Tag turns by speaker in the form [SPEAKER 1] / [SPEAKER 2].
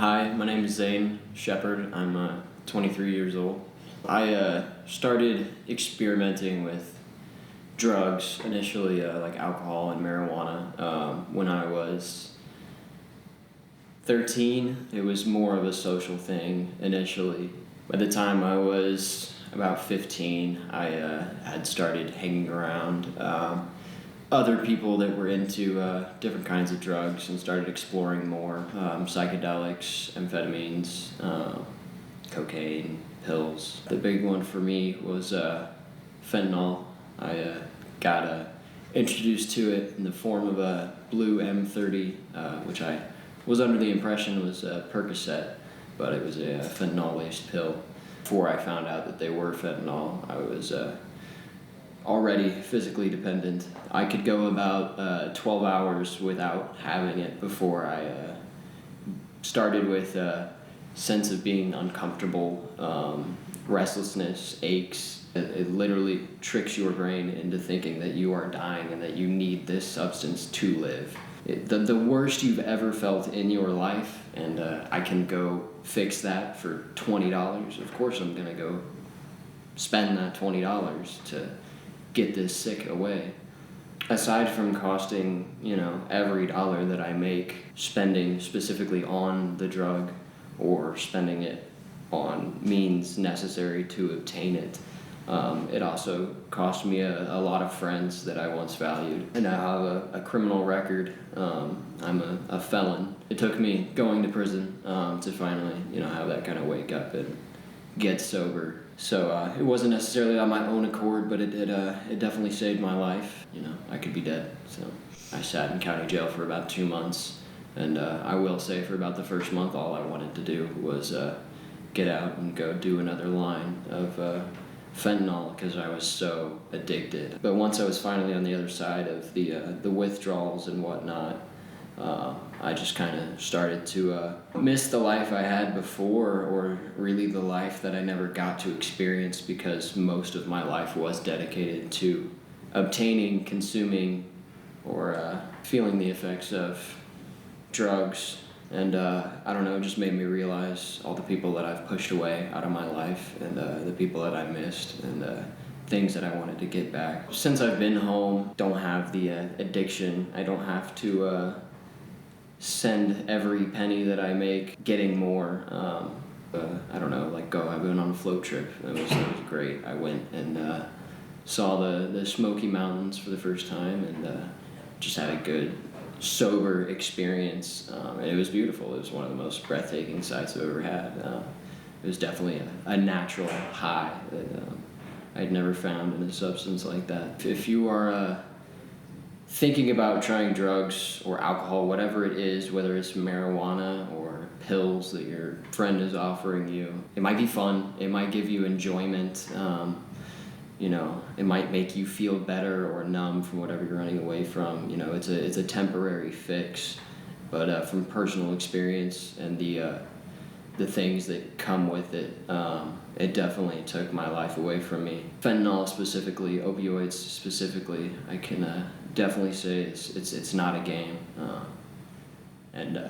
[SPEAKER 1] Hi, my name is Zane Shepard. I'm 23 years old. I started experimenting with drugs, initially like alcohol and marijuana, when I was 13. It was more of a social thing initially. By the time I was about 15, I had started hanging around other people that were into different kinds of drugs and started exploring more psychedelics, amphetamines, cocaine, pills. The big one for me was fentanyl. I got introduced to it in the form of a blue M30, which I was under the impression was Percocet, but it was a fentanyl-laced pill. Before I found out that they were fentanyl, I was already physically dependent. I could go about 12 hours without having it before I started with a sense of being uncomfortable, restlessness, aches. It literally tricks your brain into thinking that you are dying and that you need this substance to live. The worst you've ever felt in your life, and I can go fix that for $20. Of course I'm gonna go spend that $20 to get this sick away. Aside from costing, every dollar that I make, spending specifically on the drug or spending it on means necessary to obtain it, it also cost me a lot of friends that I once valued. And I have a criminal record. I'm a felon. It took me going to prison to finally, have that kind of wake up and get sober. So it wasn't necessarily on my own accord, but it definitely saved my life. I could be dead. So I sat in county jail for about 2 months, and I will say for about the first month, all I wanted to do was get out and go do another line of fentanyl because I was so addicted. But once I was finally on the other side of the withdrawals and whatnot, I just kind of started to miss the life I had before, or really the life that I never got to experience because most of my life was dedicated to obtaining, consuming, or feeling the effects of drugs. And I don't know, it just made me realize all the people that I've pushed away out of my life and the people that I missed and things that I wanted to get back. Since I've been home, don't have the addiction. I don't have to send every penny that I make getting more. I don't know, I went on a float trip. It was great. I went and saw the Smoky Mountains for the first time and just had a good sober experience. And it was beautiful. It was one of the most breathtaking sights I've ever had. It was definitely a natural high that I'd never found in a substance like that. If you are thinking about trying drugs or alcohol, whatever it is, whether it's marijuana or pills that your friend is offering you, it might be fun. It might give you enjoyment. It might make you feel better or numb from whatever you're running away from. It's a temporary fix. But from personal experience and the things that come with it, it definitely took my life away from me. Fentanyl specifically, opioids specifically, I can definitely say it's not a game. And